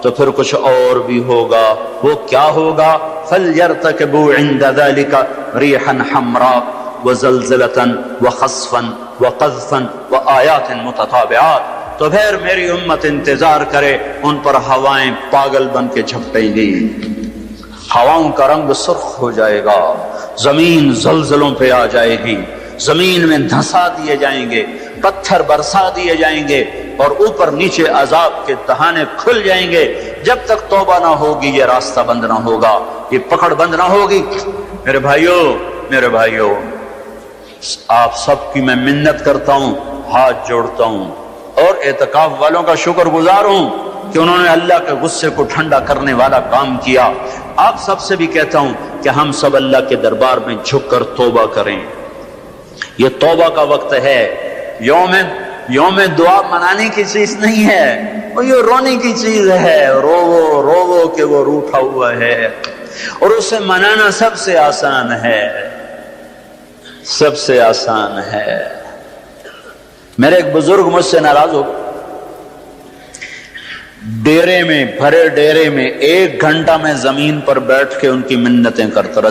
تو پھر کچھ اور بھی ہوگا. وہ کیا ہوگا؟ فَلْيَرْتَكِبُوا عِنْدَ ذَلِكَ رِيحًا حَمْرَاءَ وَزَلْزَلَةً وَخَسْفًا وَقَذْفًا وَآيَاتٍ مُتَتَابِعَاتٍ. تو پھر میری امت انتظار کرے، ان پر ہوائیں پاگل بن کے جھپٹیں گی، ہواؤں کا رنگ سرخ ہو جائے گا، زمین زلزلوں پہ آ جائے گی، زمین میں دھنسا دیے جائیں گے، پتھر برسا دیے جائیں گے، اور اوپر نیچے عذاب کے دہانے کھل جائیں گے. جب تک توبہ نہ ہوگی یہ راستہ بند نہ ہوگا، یہ پکڑ بند نہ ہوگی. میرے بھائیوں، آپ سب کی میں منت کرتا ہوں، ہاتھ جوڑتا ہوں، اور اعتکاف والوں کا شکر گزار ہوں کہ انہوں نے اللہ کے غصے کو ٹھنڈا کرنے والا کام کیا. آپ سب سے بھی کہتا ہوں کہ ہم سب اللہ کے دربار میں جھک کر توبہ کریں. یہ توبہ کا وقت ہے. یوم دعا منانے کی چیز نہیں ہے، وہ یہ رونے کی چیز ہے. رو کہ وہ روٹھا ہوا ہے، اور اسے منانا سب سے آسان ہے، سب سے آسان ہے. میرے ایک بزرگ مجھ سے ناراض ہو گئے. ڈیرے میں، بھرے ڈیرے میں 1 گھنٹہ میں زمین پر بیٹھ کے ان کی منتیں کرتا رہا.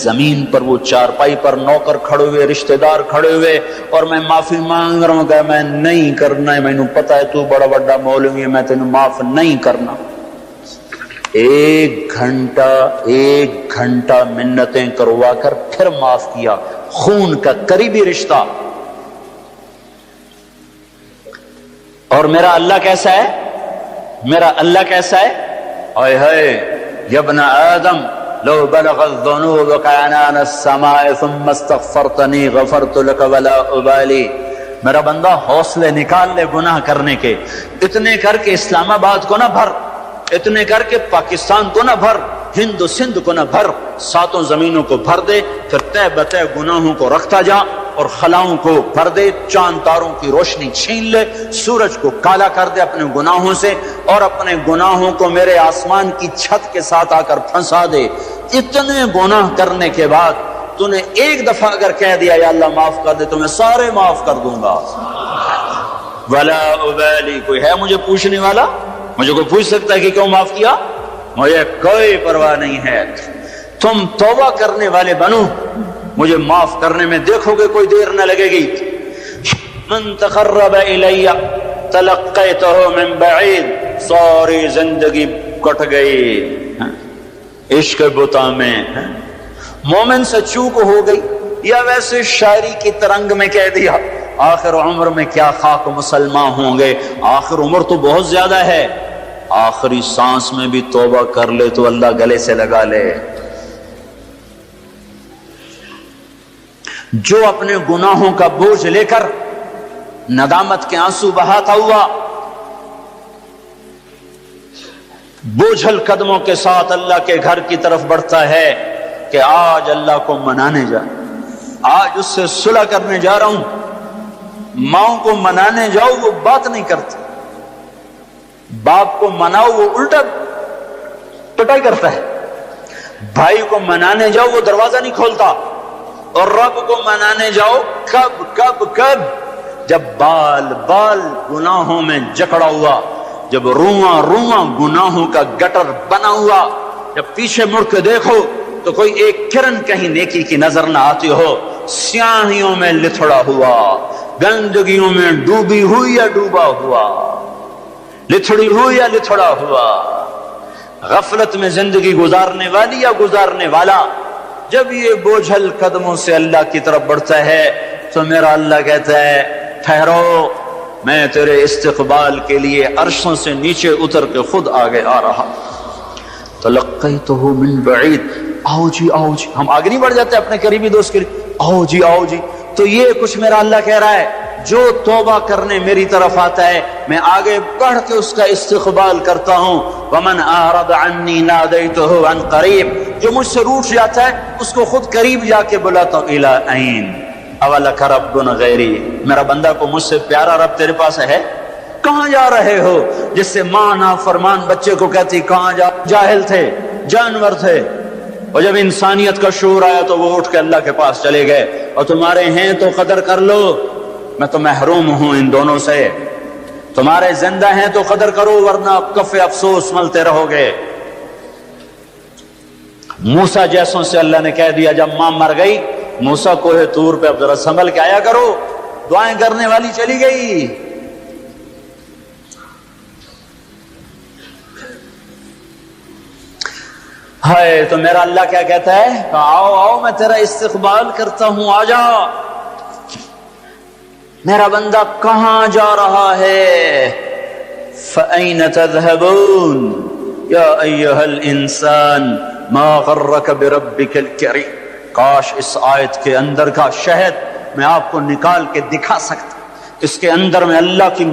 زمین پر وہ چارپائی پر نوکر کھڑے ہوئے، رشتہ دار کھڑے ہوئے، اور میں معافی مانگ رہا ہوں کہ میں نہیں کرنا ہے، مینوں پتہ ہے تو بڑا بڑا مولوی ہے، میں تینوں معاف نہیں کرنا. 1 گھنٹہ منتیں کروا کر پھر معاف کیا. خون کا قریبی رشتہ. اور میرا اللہ کیسا ہے؟ اے ہے یا ابن آدم لو بلغ الذنوب عنان السماء ثم استغفرتنی غفرت لك ولا ابالی. میرا بندہ حوصلے نکال لے گناہ کرنے کے. اتنے کر کے اسلام آباد کو نہ بھر، اتنے کر کے پاکستان کو نہ بھر، ہند و سندھ کو نہ بھر، 7 زمینوں کو بھر دے. پھر تہ بتہ گناہوں کو رکھتا جا اور خلاؤں کو بھر دے. چاند تاروں کی روشنی چھین لے، سورج کو کالا کر دے اپنے گناہوں سے، اور اپنے گناہوں کو میرے آسمان کی چھت کے ساتھ آ کر پھنسا دے. اتنے گناہ کرنے کے بعد تو نے 1 دفعہ اگر کہہ دیا یا اللہ معاف کر دے تو میں سارے معاف کر دوں گا. ولا ابالی. کوئی ہے مجھے پوچھنے والا؟ مجھے کوئی پوچھ سکتا ہے کہ کیوں معاف کیا؟ مجھے کوئی پرواہ نہیں ہے. تم توبہ کرنے والے بنو، مجھے معاف کرنے میں دیکھو گے کوئی دیر نہ لگے گی. من تقرب الی تلقیتہ من بعید. ساری زندگی کٹ گئی عشق بتا میں. مومن سے چوک ہو گئی، یا ویسے شاعری کی ترنگ میں کہہ دیا آخر عمر میں کیا خاک مسلمان ہوں گے. آخر عمر تو بہت زیادہ ہے، آخری سانس میں بھی توبہ کر لے تو اللہ گلے سے لگا لے. جو اپنے گناہوں کا بوجھ لے کر ندامت کے آنسو بہاتا ہوا بوجھل قدموں کے ساتھ اللہ کے گھر کی طرف بڑھتا ہے کہ آج اللہ کو منانے جا، آج اس سے صلح کرنے جا رہا ہوں. ماں کو منانے جاؤ وہ بات نہیں کرتی، باپ کو مناؤ وہ الٹا پٹائی کرتا ہے. بھائی کو منانے جاؤ وہ دروازہ نہیں کھولتا. اور رب کو منانے جاؤ کب جب بال گناہوں میں جکڑا ہوا، جب رواں گناہوں کا گٹر بنا ہوا، جب پیچھے مڑ کے دیکھو تو کوئی ایک کرن کہیں نیکی کی نظر نہ آتی ہو. سیاہیوں میں لتھڑا ہوا، گندگیوں میں ڈوبی ہوئی یا ڈوبا ہوا، لتھڑی ہوئی یا لتھڑا ہوا، غفلت میں زندگی گزارنے والی یا گزارنے والا. جب یہ بوجھل قدموں سے اللہ کی طرف بڑھتا ہے تو میرا اللہ کہتا ہے ٹھہرو، میں تیرے استقبال کے لیے عرشوں سے نیچے اتر کے خود آگے آ رہا. تلقیتہ من بعید. آؤ جی ہم آگے نہیں بڑھ جاتے اپنے قریبی دوست کے لیے؟ آؤ جی. تو یہ کچھ میرا اللہ کہہ رہا ہے، جو توبہ کرنے میری طرف آتا ہے میں آگے بڑھ کے اس کا استقبال کرتا ہوں. ومن اعرض عنی نادیتہ عن قریب. جو مجھ سے روٹ جاتا ہے اس کو خود قریب جا کے بلاتا ہوں. الی عین اولک رب غیری. میرا بندہ کو مجھ سے پیارا رب تیرے پاس ہے؟ کہاں جا رہے ہو؟ جس سے ماں نافرمان بچے کو کہتی کہاں جا، جاہل تھے، جانور تھے، اور جب انسانیت کا شعور آیا تو وہ اٹھ کے اللہ کے پاس چلے گئے. اور تمہارے ہیں تو قدر کر لو، میں تو محروم ہوں ان دونوں سے. تمہارے زندہ ہیں تو قدر کرو ورنہ کف افسوس ملتے رہو گے۔ موسیٰ جیسوں سے اللہ نے کہہ دیا جب ماں مر گئی، موسیٰ کوہ طور پہ اب ذرا سنبھل کے آیا کرو، دعائیں کرنے والی چلی گئی۔ ہائے تو میرا اللہ کیا کہتا ہے کہ آؤ آؤ میں تیرا استقبال کرتا ہوں، آ جا۔ میرا بندہ کہاں جا رہا ہے؟ فَأَيْنَ تَذْهَبُونَ يَا أَيُّهَا الْإِنسَانِ مَا غَرَّكَ بِرَبِّكَ الْكَرِيمِ۔ کاش اس آیت کے اندر کا شہد میں آپ کو نکال کے دکھا سکتا، اس کے اندر میں اللہ کی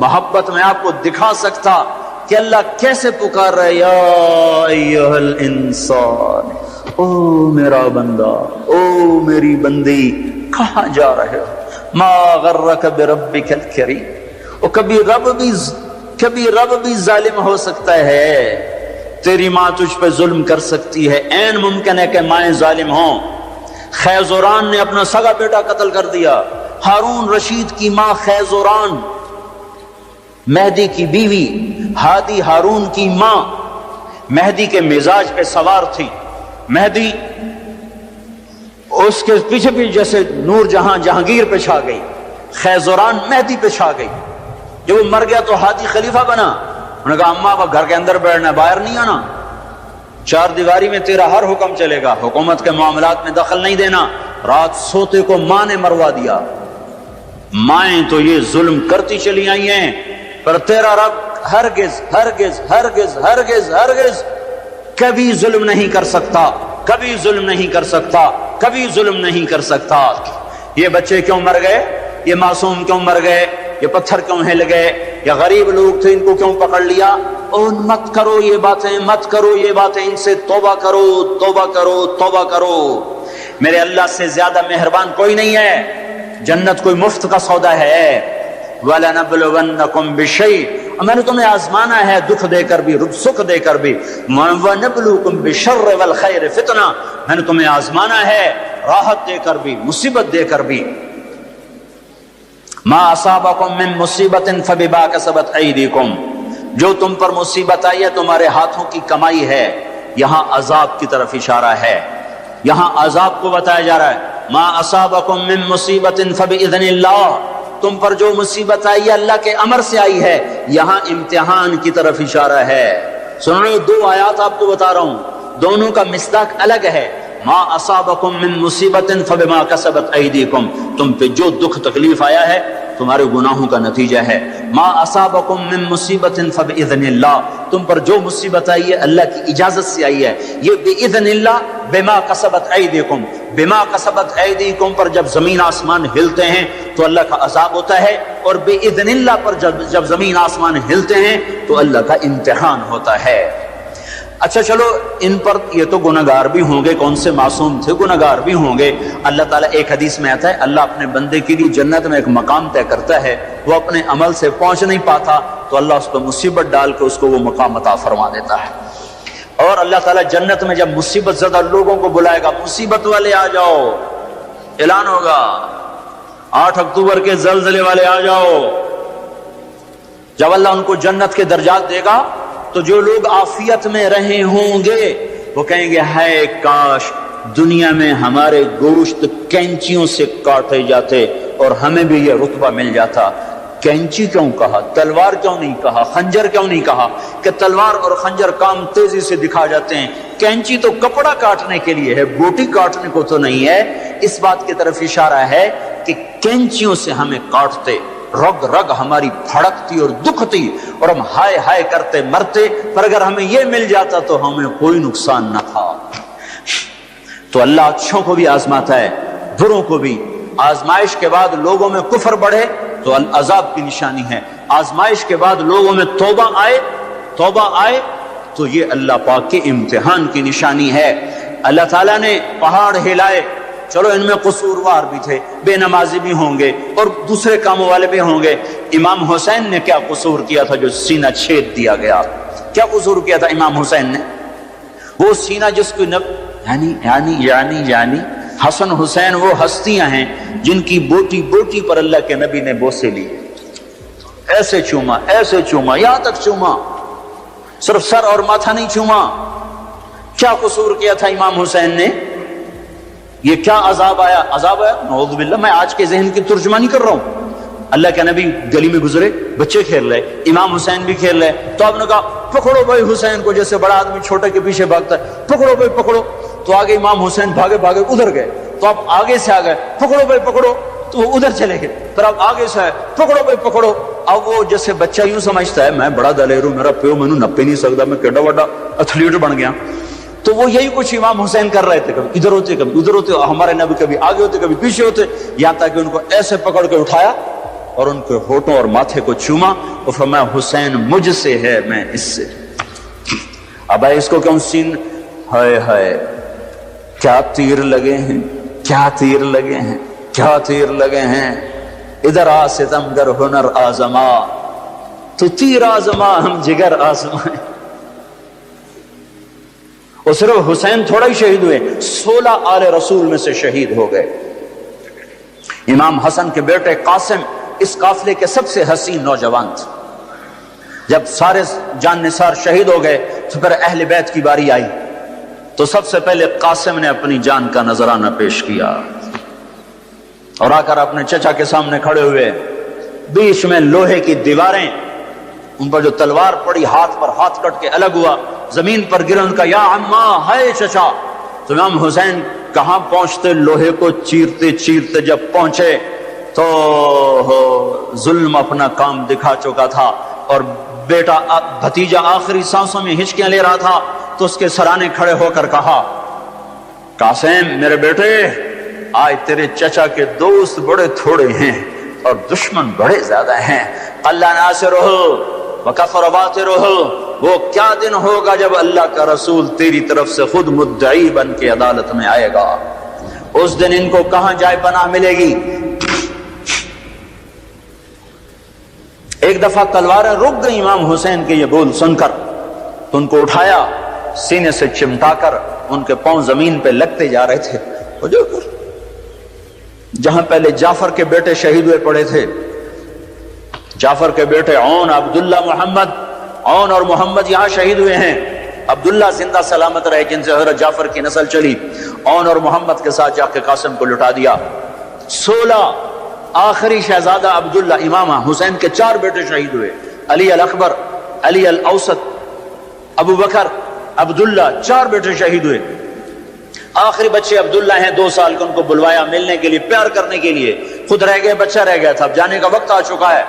محبت میں آپ کو دکھا سکتا کہ اللہ کیسے پکار رہے، یا ایھا الانسان، او میرا بندہ، او میری بندی، کہاں جا رہے ہو؟ ما غرک بربک الکریم۔ اور کبھی رب بھی ظالم ہو سکتا ہے، تیری ماں تجھ پہ ظلم کر سکتی ہے، عین ممکن ہے کہ مائیں ظالم ہوں۔ خیزوران نے اپنا سگا بیٹا قتل کر دیا، ہارون رشید کی ماں خیزوران، مہدی کی بیوی، ہادی ہارون کی ماں، مہدی کے مزاج پہ سوار تھی۔ مہدی اس کے پیچھے بھی جیسے نور جہاں جہانگیر پہ چھا گئی، خیزوران مہدی پہ چھا گئی۔ جب وہ مر گیا تو ہادی خلیفہ بنا۔ انہوں نے کہا اماں اب گھر کے اندر بیٹھنا ہے، باہر نہیں آنا، چار دیواری میں تیرا ہر حکم چلے گا، حکومت کے معاملات میں دخل نہیں دینا۔ رات سوتے کو ماں نے مروا دیا۔ مائیں تو یہ ظلم کرتی چلی آئی ہیں، پر تیرا رب ہرگز ہرگز ہرگز ہرگز ہرگز کبھی ظلم نہیں کر سکتا، کبھی ظلم نہیں کر سکتا، کبھی ظلم نہیں کر سکتا۔ یہ بچے کیوں مر گئے؟ یہ معصوم کیوں مر گئے؟ یہ پتھر کیوں ہل گئے؟ یا غریب لوگ تھے ان کو کیوں پکڑ لیا؟ اور مت کرو یہ باتیں، مت کرو یہ باتیں، ان سے توبہ کرو، توبہ کرو، توبہ کرو۔ میرے اللہ سے زیادہ مہربان کوئی نہیں ہے۔ جنت کوئی مفت کا سودا ہے۔ وَلَنَبْلُوَنَّكُمْ بِشَيْءٍ، اور میں نے تمہیں آزمانا ہے دکھ دے کر بھی، سکھ دے کر بھی۔ وَنَبْلُوكُمْ بِالشَّرِّ وَالْخَيْرِ فِتْنَةً، میں نے تمہیں آزمانا ہے راحت دے کر بھی، مصیبت دے کر بھی۔ مَا أَصَابَكُم مِّن مُّصِيبَةٍ فَبِمَا كَسَبَتْ أَيْدِيكُمْ، جو تم پر مصیبت آئی ہے تمہارے ہاتھوں کی کمائی ہے۔ یہاں عذاب کی طرف اشارہ ہے، یہاں عذاب کو بتایا جا رہا ہے۔ مَا أَصَابَكُم مِّن مُّصِيبَةٍ فَبِإِذْنِ اللَّهِ، تم پر جو مصیبت آئی ہے اللہ کے امر سے آئی ہے۔ یہاں امتحان کی طرف اشارہ ہے۔ سن رہے ہو؟ دو آیات آپ کو بتا رہا ہوں، دونوں کا مصداق الگ ہے۔ ما اصابکم من مصیبت فبما کسبت ایدیکم، تم پہ جو دکھ تکلیف آیا ہے تمہارے گناہوں کا نتیجہ ہے۔ ما اصابکم من مصیبت فباذن اللہ، تم پر جو مصیبت آئی ہے اللہ کی اجازت سے آئی ہے۔ یہ باذن اللہ، بما کسبت ایدیکم، بما کسبت ایدیکم پر جب زمین آسمان ہلتے ہیں تو اللہ کا عذاب ہوتا ہے، اور باذن اللہ پر جب زمین آسمان ہلتے ہیں تو اللہ کا امتحان ہوتا ہے۔ اچھا چلو، ان پر یہ تو گناہگار بھی ہوں گے، کون سے معصوم تھے، گناہگار بھی ہوں گے۔ اللہ تعالیٰ، ایک حدیث میں آتا ہے، اللہ اپنے بندے کے لیے جنت میں ایک مقام طے کرتا ہے، وہ اپنے عمل سے پہنچ نہیں پاتا تو اللہ اس کو مصیبت ڈال کے اس کو وہ مقام عطا فرما دیتا ہے۔ اور اللہ تعالیٰ جنت میں جب مصیبت زدہ لوگوں کو بلائے گا، مصیبت والے آ جاؤ، اعلان ہوگا 8 اکتوبر کے زلزلے والے آ جاؤ۔ جب اللہ ان کو جنت کے درجات دے گا تو جو لوگ عافیت میں رہے ہوں گے وہ کہیں گے ہائے کاش دنیا میں ہمارے گوشت کینچیوں سے کاٹے جاتے اور ہمیں بھی یہ رتبہ مل جاتا۔ کینچی کیوں کہا؟ تلوار کیوں نہیں کہا؟ خنجر کیوں نہیں کہا؟ کہ تلوار اور خنجر کام تیزی سے دکھا جاتے ہیں، کینچی تو کپڑا کاٹنے کے لیے ہے، بوٹی کاٹنے کو تو نہیں ہے۔ اس بات کی طرف اشارہ ہے کہ کینچیوں سے ہمیں کاٹتے، رگ رگ ہماری پھڑکتی اور دکھتی اور ہم ہائے ہائے کرتے مرتے، پر اگر ہمیں یہ مل جاتا تو ہمیں کوئی نقصان نہ تھا۔ تو اللہ اچھوں کو بھی آزماتا ہے، بروں کو بھی۔ آزمائش کے بعد لوگوں میں کفر بڑھے تو عذاب کی نشانی ہے، آزمائش کے بعد لوگوں میں توبہ آئے تو یہ اللہ پاک کے امتحان کی نشانی ہے۔ اللہ تعالیٰ نے پہاڑ ہلائے، چلو ان میں قصوروار بھی تھے، بے نمازی بھی ہوں گے اور دوسرے کاموں والے بھی ہوں گے۔ امام حسین نے کیا قصور کیا تھا جو سینہ چھید دیا گیا؟ کیا قصور کیا تھا امام حسین نے؟ وہ سینہ جس کو یعنی حسن حسین وہ ہستیاں ہیں جن کی بوٹی بوٹی پر اللہ کے نبی نے بوسے لیے۔ ایسے چوما، ایسے چوما، یہاں تک چوما، صرف سر اور ماتھا نہیں چوما۔ کیا قصور کیا تھا امام حسین نے؟ یہ کیا عذاب آیا؟ عذاب آیا نعوذ باللہ، میں آج کے ذہن کی ترجمانی کر رہا ہوں۔ اللہ کے نبی گلی میں گزرے، بچے کھیل رہے، امام حسین بھی کھیل رہے، تو آپ نے کہا پکڑو بھائی حسین کو، جیسے بڑا آدمی چھوٹے کے پیچھے بھاگتا ہے، پکڑو بھائی پکڑو۔ تو آگے امام حسین بھاگے بھاگے ادھر گئے، تو آپ آگے سے آ گئے، پکڑو بھائی پکڑو، تو وہ ادھر چلے گئے، پھر آپ آگے سے آئے، پکڑو بھائی پکڑو۔ اب وہ جیسے بچہ یوں سمجھتا ہے میں بڑا دلیر ہوں، میرا پیو مینوں نپے نہیں سکتا، میں کیڈا بڑا ایتھلیٹ بن گیا۔ تو وہ یہی کچھ امام حسین کر رہے تھے، کبھی ادھر ہوتے کبھی ادھر ہوتے، ہمارے نبی کبھی آگے ہوتے کبھی پیچھے ہوتے، یہاں تک کہ ان کو ایسے پکڑ کے اٹھایا اور ان کے ہونٹوں اور ماتھے کو چوما اور فرمایا حسین مجھ سے ہے، میں اس سے۔ اب اس کو کیوں سین، ہائے ہائے کیا تیر لگے ہیں، کیا تیر لگے ہیں، کیا تیر لگے ہیں۔ ادھر آ ستمگر ہنر آزما، تو تیر آزما ہم جگر آزمائیں۔ اور صرف حسین تھوڑا ہی شہید ہوئے، 16 آل رسول میں سے شہید ہو گئے۔ امام حسن کے بیٹے قاسم اس قافلے کے سب سے حسین نوجوان تھے۔ جب سارے جان نثار شہید ہو گئے تو پھر اہل بیت کی باری آئی، تو سب سے پہلے قاسم نے اپنی جان کا نذرانہ پیش کیا اور آ کر اپنے چچا کے سامنے کھڑے ہوئے، بیچ میں لوہے کی دیواریں، ان پر جو تلوار پڑی ہاتھ پر ہاتھ کٹ کے الگ ہوا، زمین پر گر، ان کا یا عماں ہے چچا۔ تو امام حسین کہاں پہنچتے، لوہے کو چیرتے چیرتے جب پہنچے تو ظلم اپنا کام دکھا چکا تھا، اور بیٹا بھتیجا آخری سانسوں میں ہچکیاں لے رہا تھا، تو اس کے سرانے کھڑے ہو کر کہا قاسم میرے بیٹے، آج تیرے چچا کے دوست بڑے تھوڑے ہیں اور دشمن بڑے زیادہ ہیں، اللہ ناصرہ وکفر باطرہ۔ وہ کیا دن ہوگا جب اللہ کا رسول تیری طرف سے خود مدعی بن کے عدالت میں آئے گا، اس دن ان کو کہاں جائے پناہ ملے گی۔ ایک دفعہ تلواریں رک گئی امام حسین کے یہ بول سن کر، تو ان کو اٹھایا، سینے سے چمٹا کر ان کے پاؤں زمین پہ لگتے جا رہے تھے، جہاں پہلے جعفر کے بیٹے شہید ہوئے پڑے تھے، جعفر کے بیٹے عون، عبداللہ، محمد، عون اور محمد یہاں شہید ہوئے ہیں۔ عبداللہ زندہ سلامت رہے جن سے حضرت جعفر کی نسل چلی، عون اور محمد کے ساتھ جا کے قاسم کو لٹا دیا۔ 16 آخری شہزادہ عبداللہ، امام حسین کے 4 بیٹے شہید ہوئے، علی الاکبر، علی الاوسط، ابو بکر، عبداللہ، 4 بیٹے شہید ہوئے۔ آخری بچے عبداللہ ہیں، 2 سال کے، ان کو بلوایا ملنے کے لیے، پیار کرنے کے لیے، خود رہ گئے، بچہ رہ گیا تھا، اب جانے کا وقت آ چکا ہے،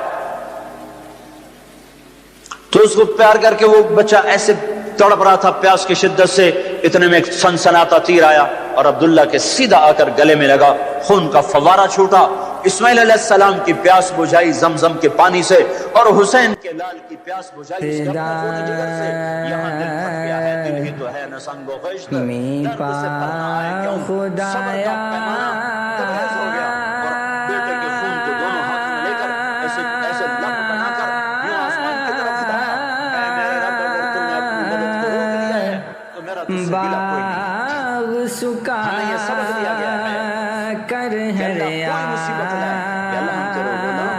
تو اس کو پیار کر کے وہ بچہ ایسے تڑپ رہا تھا پیاس کی شدت سے، اتنے میں ایک سنسناتا تیر آیا اور عبداللہ کے سیدھا آ کر گلے میں لگا، خون کا فوارہ چھوٹا۔ اسماعیل علیہ السلام کی پیاس بجھائی زمزم کے پانی سے، اور حسین کے لال کی پیاس بجھائی اس کا خون جگر سے۔ یہاں دل پھٹ گیا ہے، دل ہی تو ہے نہ سنگ و خشت، درد سے بھرنا ہے کیوں، صبر کا پیمانہ تبریز ہو گیا، اور بیٹے کے خون کو دونوں ہاتھ میں لے کر ایسے ایسے لب بنا کر یوں آسمان کی طرف اٹھایا، اے میرے رب، اگر تم نے اپنی مدد کو روک لیا ہے تو میرا تجھ سے گلہ کوئی نہیں۔ ہمیں یہ سبق دیا گیا ہے کہ اللہ کوئی مصیبت لائے کہ اللہ ہم تیرے غلام،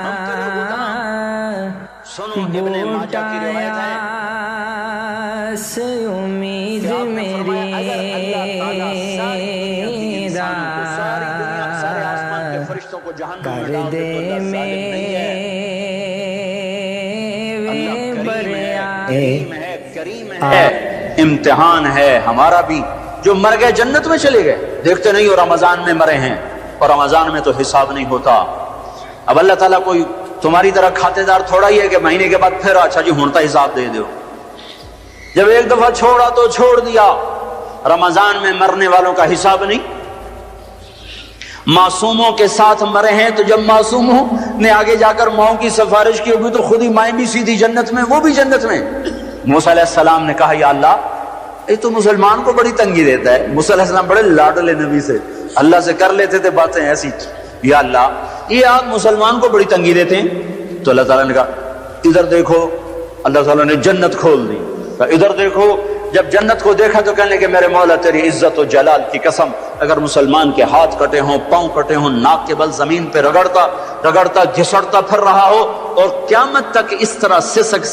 ہم تیرے غلام۔ سنو ابن ماجہ کی روایت ہے سے امید میری ساری دنیا، سارے آسمان کے فرشتوں کو جہنم میں ڈال دے تو اللہ ظالم نہیں ہے، اللہ کریم ہے، کریم ہے۔ امتحان ہے ہمارا بھی، جو مر گئے جنت میں چلے گئے، دیکھتے نہیں ہو رمضان میں مرے ہیں، اور رمضان میں تو حساب نہیں ہوتا۔ اب اللہ تعالیٰ کوئی تمہاری طرح کھاتے دار تھوڑا ہی ہے کہ مہینے کے بعد پھر اچھا جی ہونتا حساب دے دو۔ جب ایک دفعہ چھوڑا تو چھوڑ دیا۔ رمضان میں مرنے والوں کا حساب نہیں، معصوموں کے ساتھ مرے ہیں، تو جب معصوموں نے آگے جا کر ماؤں کی سفارش کی ہوگی تو خود ہی مائیں بھی سیدھی جنت میں، وہ بھی جنت میں۔ موسیٰ علیہ السلام نے کہا یا اللہ، یہ تو مسلمان کو بڑی تنگی دیتا ہے۔ موسیٰ علیہ السلام بڑے لاڈلے نبی سے، اللہ سے کر لیتے تھے باتیں ایسی، یا اللہ یہ آپ مسلمان کو بڑی تنگی دیتے ہیں۔ تو اللہ تعالیٰ نے کہا ادھر دیکھو، اللہ تعالیٰ نے جنت کھول دی، ادھر دیکھو جب جنت کو دیکھا تو کہنے لگے میرے مولا تیری عزت و جلال کی قسم، اگر مسلمان کے ہاتھ کٹے ہوں، پاؤں کٹے ہوں، ناک کے بل زمین پہ رگڑتا گھسڑتا پھر رہا ہو اور قیامت تک اس طرح سسک